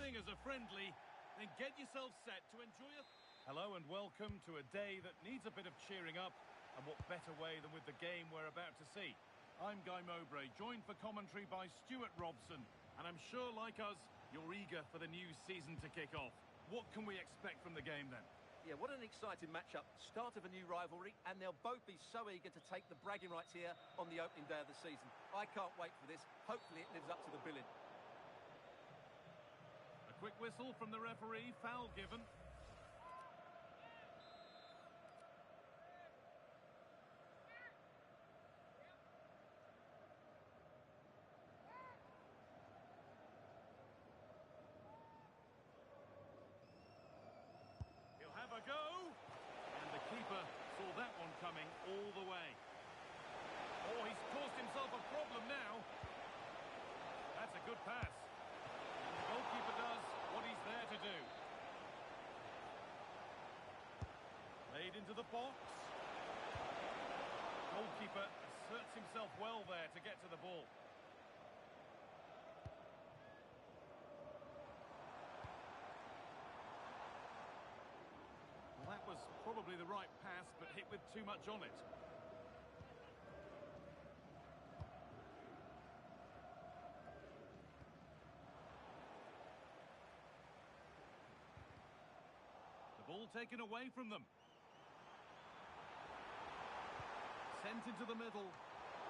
thing as a friendly, then get yourself set to enjoy it. Hello and welcome to a day that needs a bit of cheering up, and what better way than with the game we're about to see. I'm Guy Mowbray, joined for commentary by Stuart Robson, and I'm sure, like us, you're eager for the new season to kick off. What can we expect from the game then? Yeah, what an exciting matchup. Start of a new rivalry, and they'll both be so eager to take the bragging rights here on the opening day of the season. I can't wait for this. Hopefully it lives up to the billing. A quick whistle from the referee, foul given. He'll have a go, and the keeper saw that one coming all the way. Oh, he's caused himself a problem now. That's a good pass. And the goalkeeper does what he's there to do. Played into the box. Goalkeeper asserts himself well there to get to the ball. Well, that was probably the right pass, but hit with too much on it. The ball taken away from them. Sent into the middle.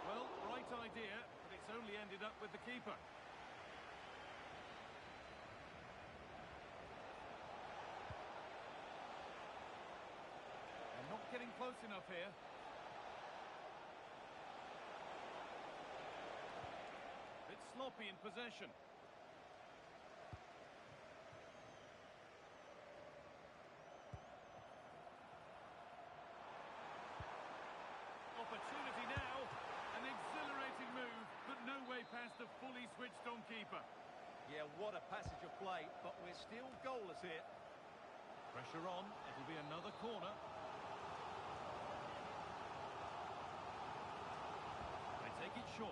Well, right idea, but it's only ended up with the keeper. Not getting close enough here. Bit sloppy in possession. Opportunity now. An exhilarating move, but no way past a fully switched on keeper. Yeah, what a passage of play, but we're still goalless here. Pressure on. It'll be another corner. Take it short.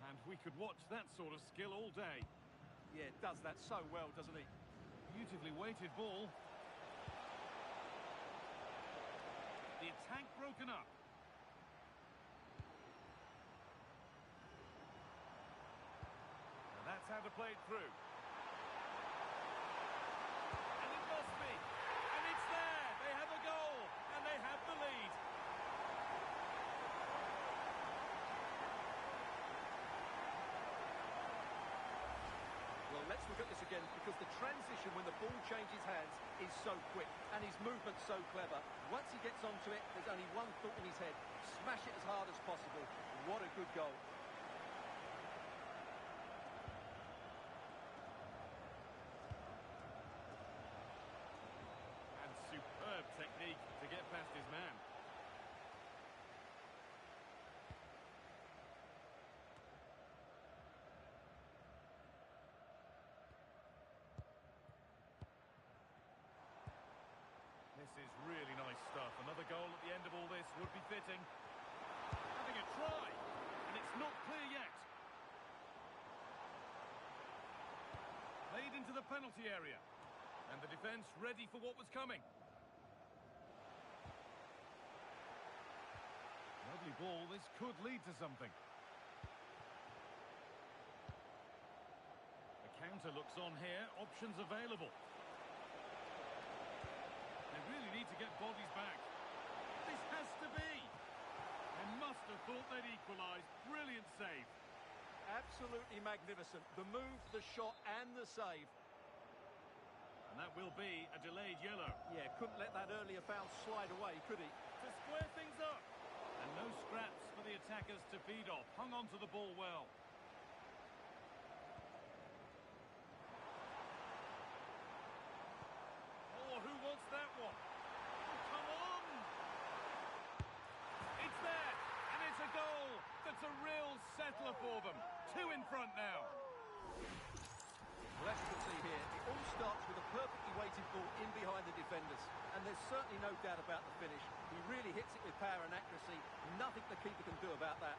And we could watch that sort of skill all day. Yeah, it does that so well, doesn't he? Beautifully weighted ball. The attack broken up. And that's how to play it through. And it must be. And it's there. They have a goal. And they have the lead. Well, let's look at this again, because the transition when the ball changes hands is so quick and his movement's so clever. Once he gets onto it, there's only one thought in his head: smash it as hard as possible. What a good goal. And superb technique to get past his man. This is really nice stuff. Another goal at the end of all this would be fitting. Having a try, and it's not clear yet. Played into the penalty area, and the defence ready for what was coming. Lovely ball. This could lead to something. The counter looks on here. Options available. They really need to get bodies back. This has to be. They must have thought they'd equalise. Brilliant save. Absolutely magnificent. The move, the shot and the save. And that will be a delayed yellow. Yeah, couldn't let that earlier foul slide away, could he? To square things up. And no scraps for the attackers to feed off. Hung on to the ball well. Oh, who wants that one? Oh, come on! It's there! And it's a goal! The settler for them. Two in front now. Well, as you can see here, it all starts with a perfectly weighted ball in behind the defenders. And there's certainly no doubt about the finish. He really hits it with power and accuracy. Nothing the keeper can do about that.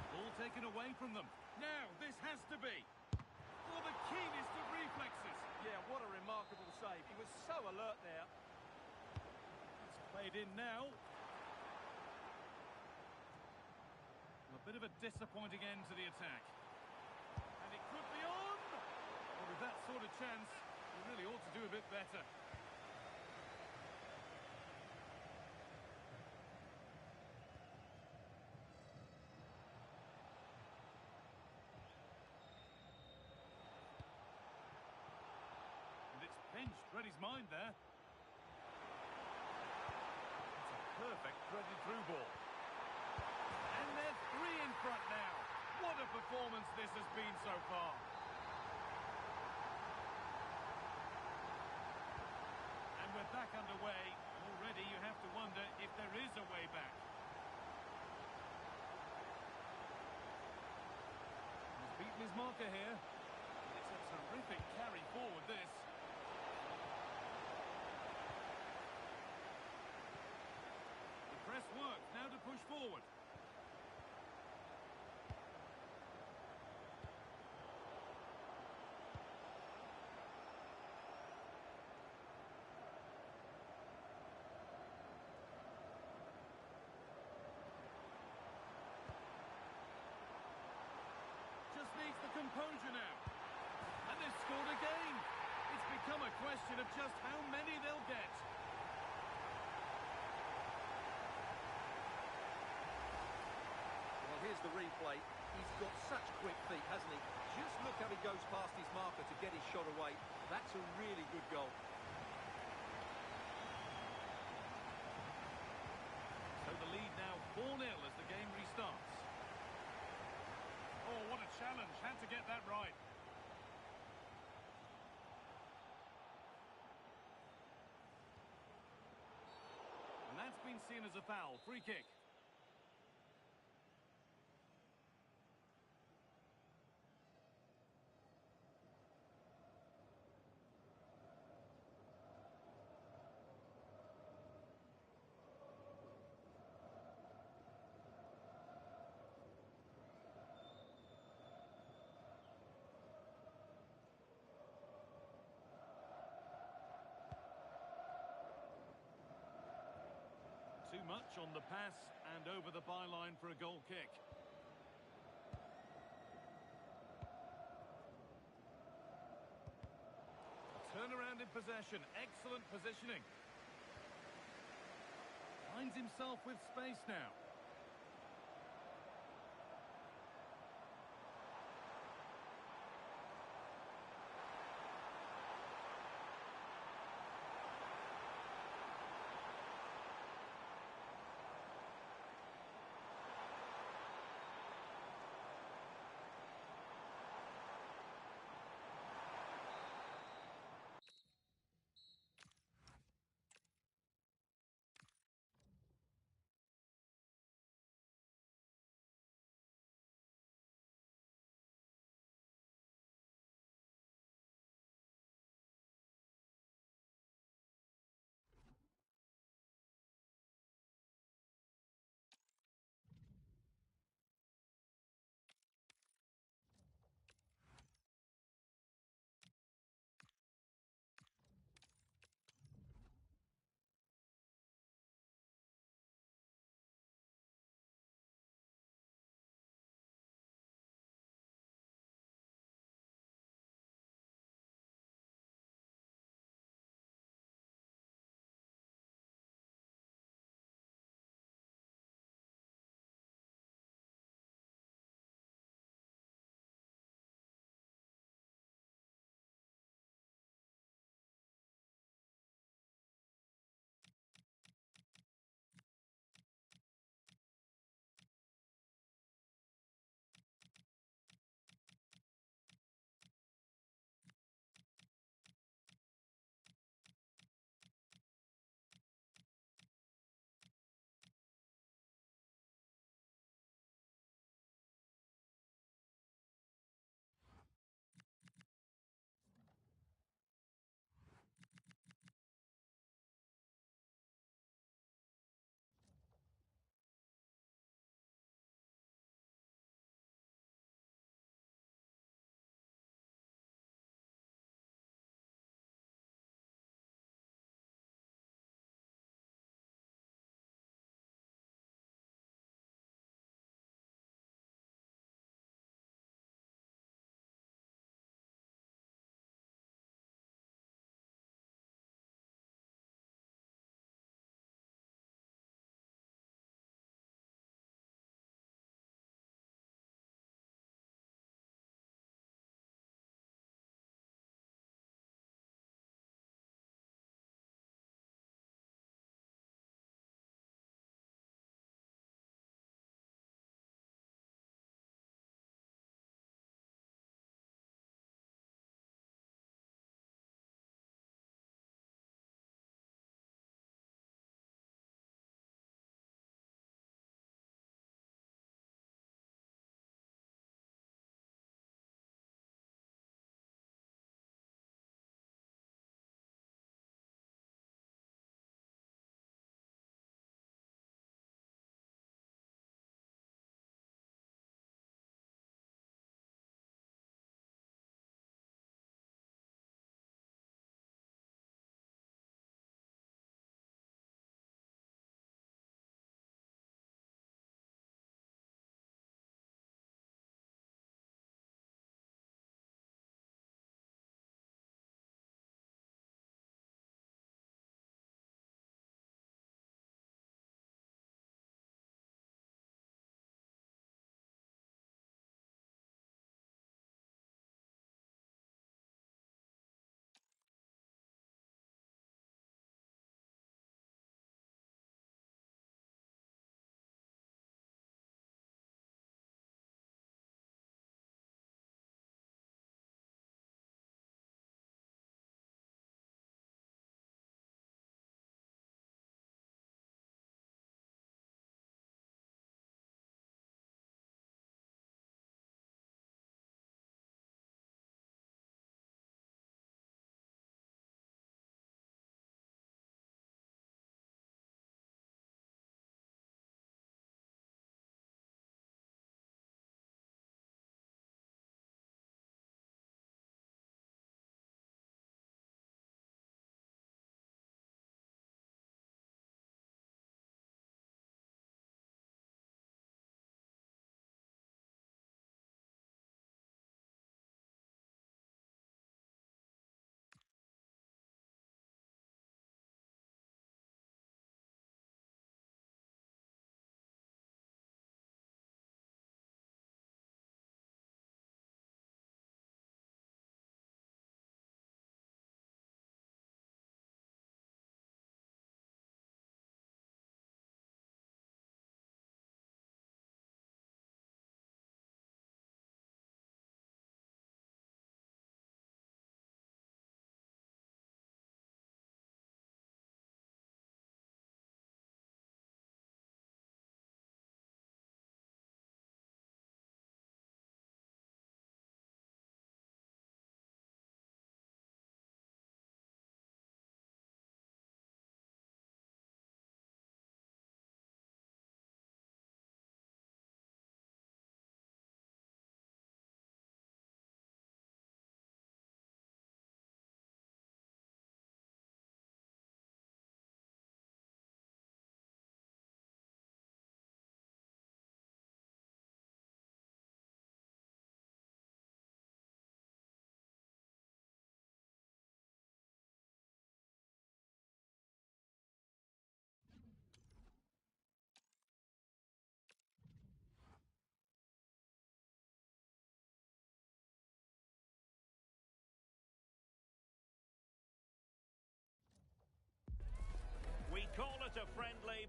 Ball taken away from them. Now, this has to be. For the keenest of reflexes. Yeah, what a remarkable save. He was so alert there. It's played in now. A bit of a disappointing end to the attack. And it could be on! Well, with that sort of chance, you really ought to do a bit better. And it's pinched, read his mind there. It's a perfect threaded through ball. And they're three in front now. What a performance this has been so far. And we're back underway. Already you have to wonder if there is a way back. He's beaten his marker here. It's a terrific carry forward, this. The press works, now to push forward. Just needs the composure now. And they've scored again. It's become a question of just how many they'll get. Well, here's the replay. He's got such quick feet, hasn't he? Just look how he goes past his marker to get his shot away. That's a really good goal. So the lead now 4-0 as the game restarts. Oh, what a challenge. Had to get that right. And that's been seen as a foul. Free kick. Too much on the pass and over the byline for a goal kick. A turnaround in possession. Excellent positioning. Finds himself with space now.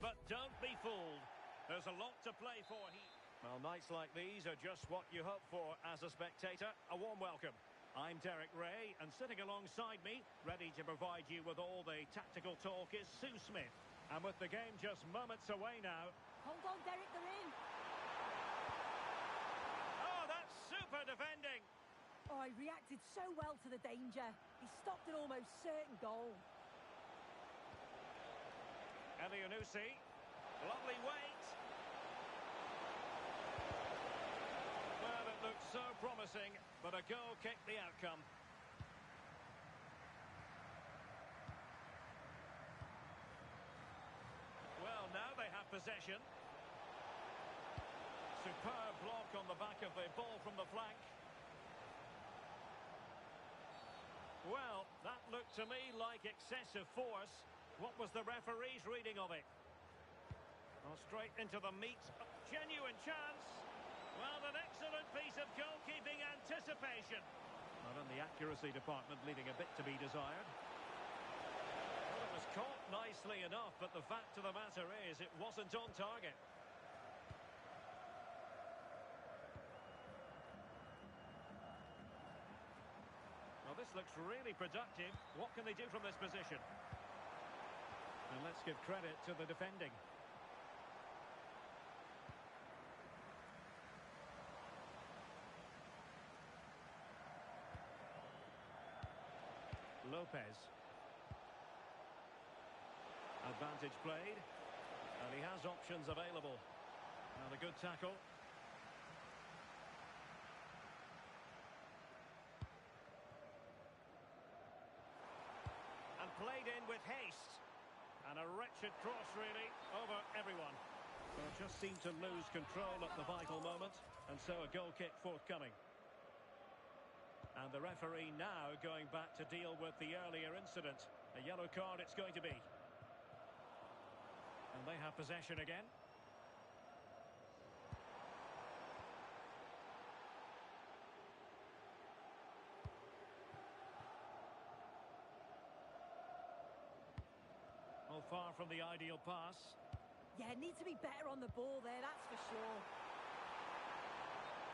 but don't be fooled. There's a lot to play for here. Well, nights like these are just what you hope for as a spectator. A warm welcome. I'm Derek Ray, and sitting alongside me, ready to provide you with all the tactical talk, is Sue Smith. And with the game just moments away now... Hold on, Derek, they're in. Oh, that's super defending. Oh, he reacted so well to the danger. He stopped an almost certain goal. Elianusi. Lovely weight. Well, it looked so promising, but a goal kicked the outcome. Well, now they have possession. Superb block on the back of the ball from the flank. Well, that looked to me like excessive force. What was the referee's reading of it? Well, straight into the meat. Genuine chance. Well, an excellent piece of goalkeeping anticipation. Not in the accuracy department, leaving a bit to be desired. Well, it was caught nicely enough, but the fact of the matter is it wasn't on target. Well, this looks really productive. What can they do from this position? And let's give credit to the defending. Lopez. Advantage played. And he has options available. Now the good tackle. And played in with haste. And a wretched cross, really, over everyone. Well, just seemed to lose control at the vital moment. And so a goal kick forthcoming. And the referee now going back to deal with the earlier incident. A yellow card it's going to be. And they have possession again. Well, far from the ideal pass. Yeah, need to be better on the ball there, that's for sure.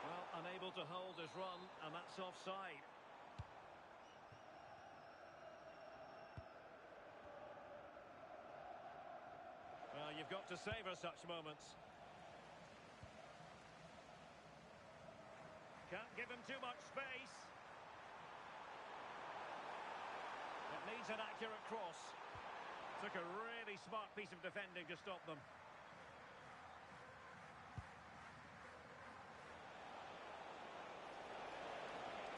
Well, unable to hold his run, and that's offside. Well, you've got to savour such moments. Can't give him too much space. It needs an accurate cross. Took a really smart piece of defending to stop them.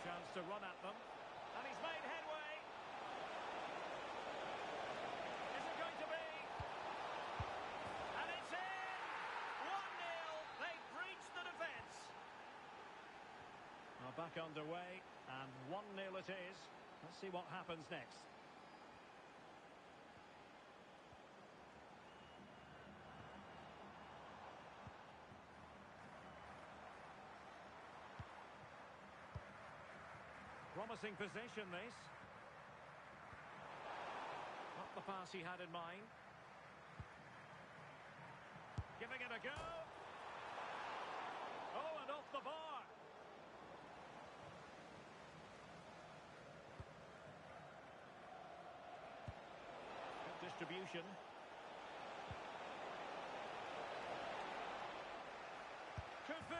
Chance to run at them. And he's made headway. Is it going to be? And it's in! 1-0. They breached the defence. Now back underway. And 1-0 it is. Let's see what happens next. Promising position, this. Not the pass he had in mind. Giving it a go. Oh, and off the bar. Good distribution. Could be.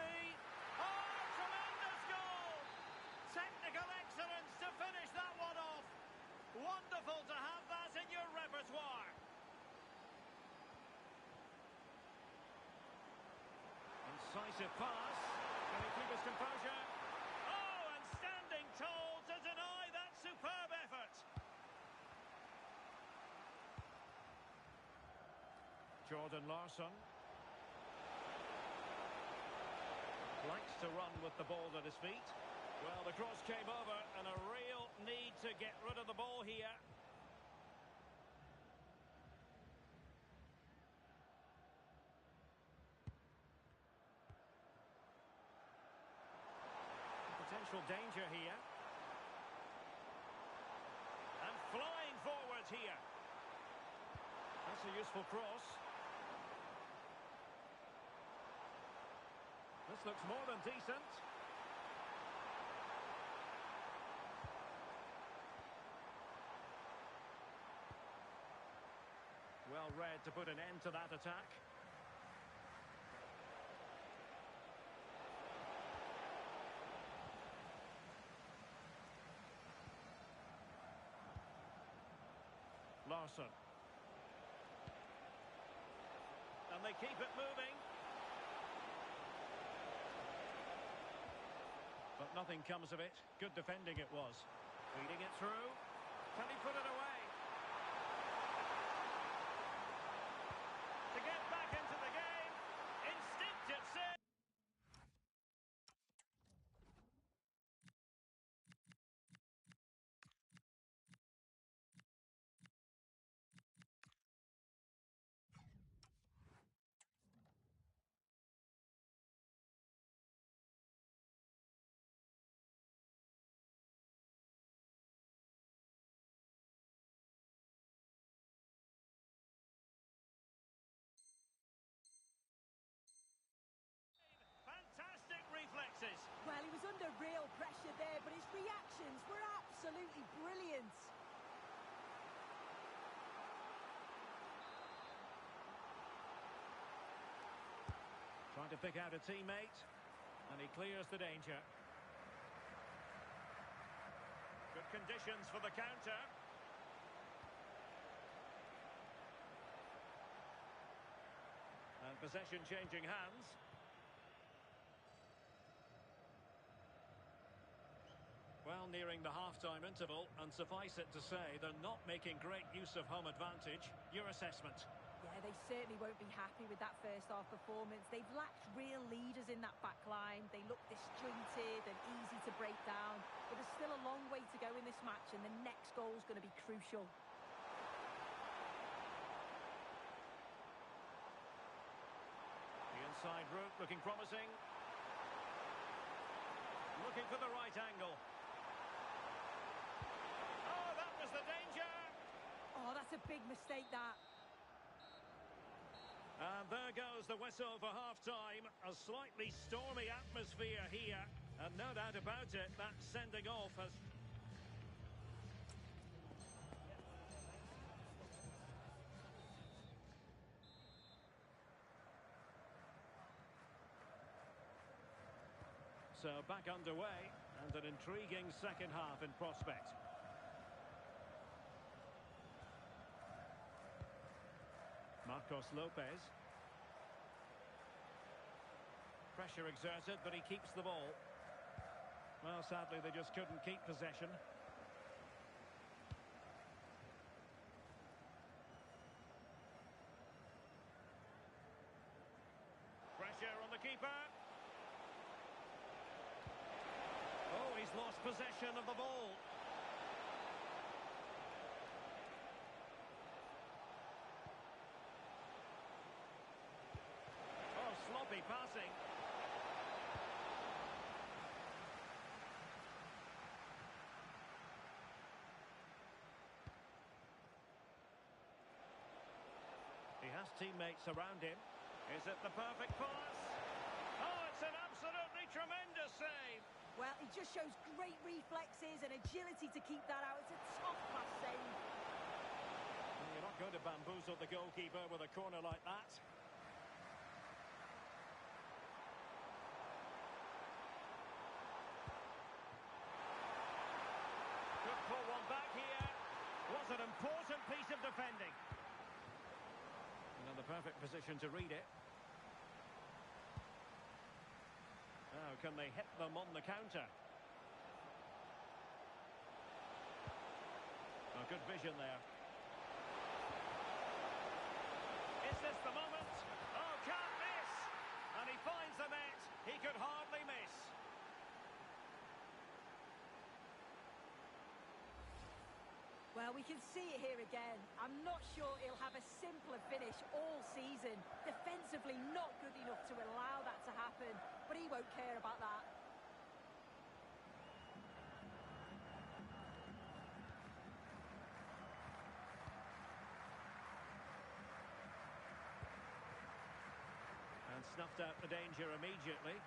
Wonderful to have that in your repertoire. Incisive pass. Can he keep his composure? Oh, and standing tall to deny that superb effort. Jordan Larsson. Likes to run with the ball at his feet. Well, the cross came over, and a real need to get rid of the ball here. Potential danger here. And flying forwards here. That's a useful cross. This looks more than decent. Well read to put an end to that attack. Larson. And they keep it moving. But nothing comes of it. Good defending it was. Feeding it through. Can he put it away? To get back into the game. Instinctive save. Fantastic reflexes. Well, he was under real pressure there, but his reactions were absolutely brilliant. Trying to pick out a teammate. And he clears the danger. Good conditions for the counter. And possession changing hands. Well, nearing the half-time interval, and suffice it to say, they're not making great use of home advantage. Your assessment? Yeah, they certainly won't be happy with that first-half performance. They've lacked real leaders in that back line. They look disjointed and easy to break down. But there's still a long way to go in this match, and the next goal is going to be crucial. The inside route looking promising. Looking for the right angle. Oh, that was the danger! Oh, that's a big mistake, that. And there goes the whistle for half-time. A slightly stormy atmosphere here. And no doubt about it, that sending off has... So back underway, and an intriguing second half in prospect. Marcos Lopez. Pressure exerted, but he keeps the ball. Well, sadly, they just couldn't keep possession. Pressure on the keeper. Oh, he's lost possession of the ball. Oh, sloppy passing. He has teammates around him. Is it the perfect pass? Oh, it's an absolutely tremendous save. Well, he just shows great reflexes and agility to keep that out. It's a top-class save. Well, you're not going to bamboozle the goalkeeper with a corner like that. Could pull one back here. Was an important piece of defending. And in the perfect position to read it. Now, can they hit them on the counter? Oh, good vision there. Is this the moment? Oh, can't miss! And he finds the net. He could hardly miss. Well, we can see it here again. I'm not sure he'll have a simpler finish all season. Defensively, not good enough to allow that to happen, but he won't care about that. And snuffed out the danger immediately.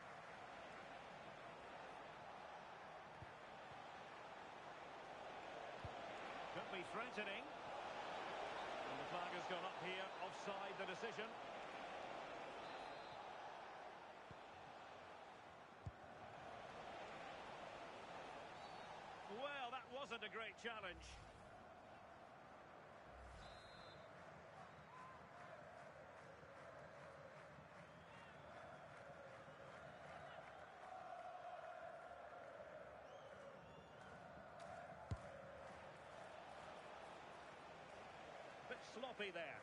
threatening. And the flag has gone up here, offside the decision. Well, that wasn't a great challenge. Bit sloppy there.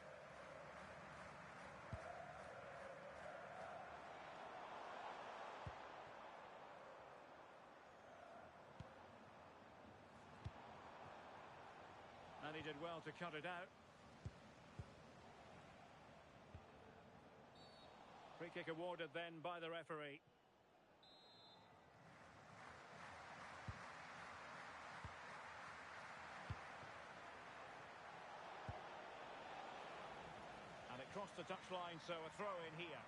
And he did well to cut it out. Free kick awarded then by the referee. And it crossed the touchline, so a throw in here.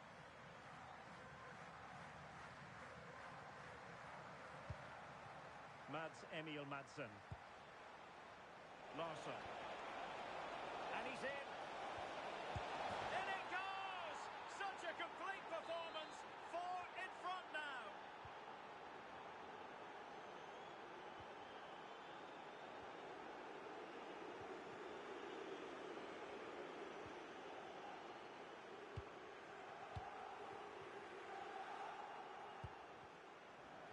Emil Madsen. Larsson. And he's in. In it goes! Such a complete performance. 4 in front now.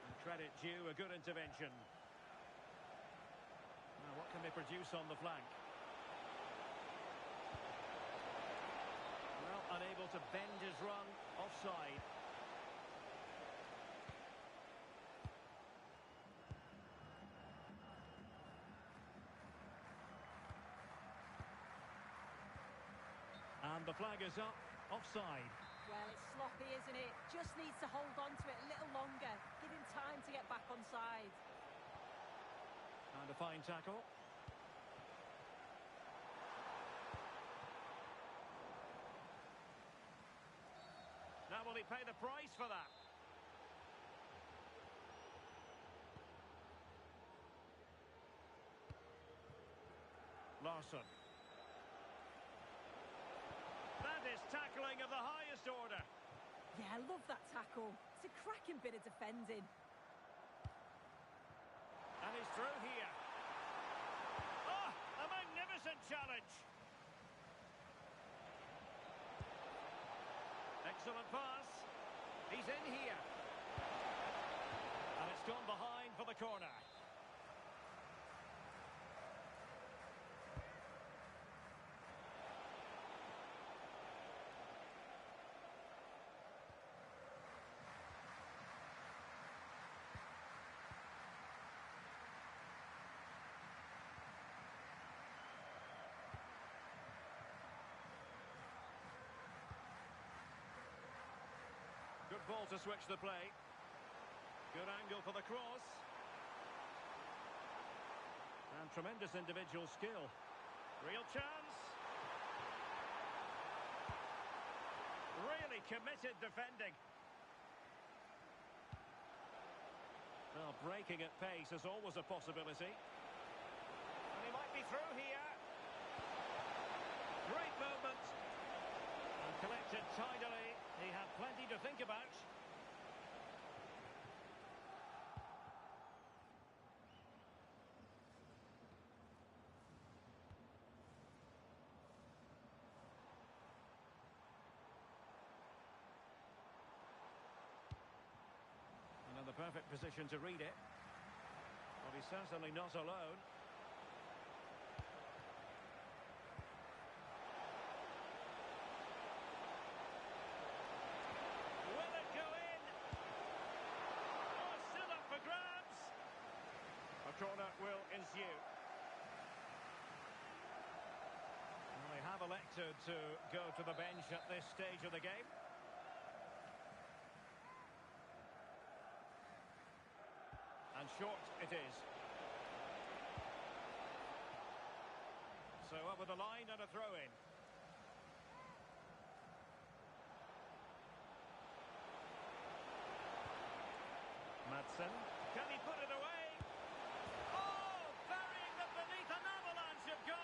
And credit due, a good intervention. Now, what can they produce on the flank? Well, unable to bend his run, offside. And the flag is up, offside. Well, it's sloppy, isn't it? Just needs to hold on to it a little longer. Give him time to get back on side. And a fine tackle. Now will he pay the price for that? Larsson. That is tackling of the highest order. Yeah, I love that tackle. It's a cracking bit of defending. And he's through here. Oh, a magnificent challenge. Excellent pass. He's in here. And it's gone behind for the corner. Good ball to switch the play. Good angle for the cross. And tremendous individual skill. Real chance. Really committed defending. Well, breaking at pace is always a possibility. And he might be through here. Great movement. And collected tidily. He had plenty to think about. Another perfect position to read it. But he's certainly not alone. Corner will ensue. Well, they have elected to go to the bench at this stage of the game. And short it is. So over the line and a throw-in. Madsen. Can he put it away? Oh, burying them beneath an avalanche of goals.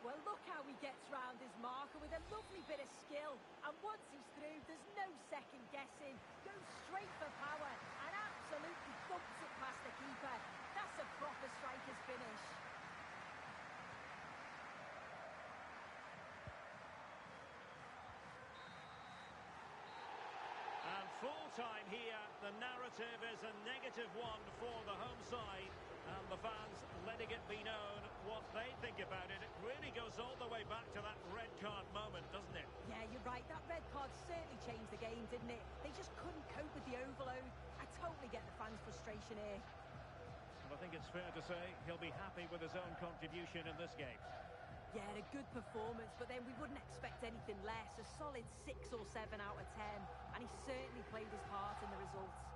Well, look how he gets round his marker with a lovely bit of skill. And once he's through, there's no second guessing. Goes straight for power and absolutely thumps it past the keeper. That's a proper striker's finish. And full time here, the narrative is a negative one for the home side. And the fans letting it be known what they think about it. It really goes all the way back to that red card moment, doesn't it? Yeah, you're right. That red card certainly changed the game, didn't it? They just couldn't cope with the overload. I totally get the fans' frustration here. Well, I think it's fair to say he'll be happy with his own contribution in this game. Yeah, a good performance, but then we wouldn't expect anything less. A solid 6 or 7 out of 10. And he certainly played his part in the results.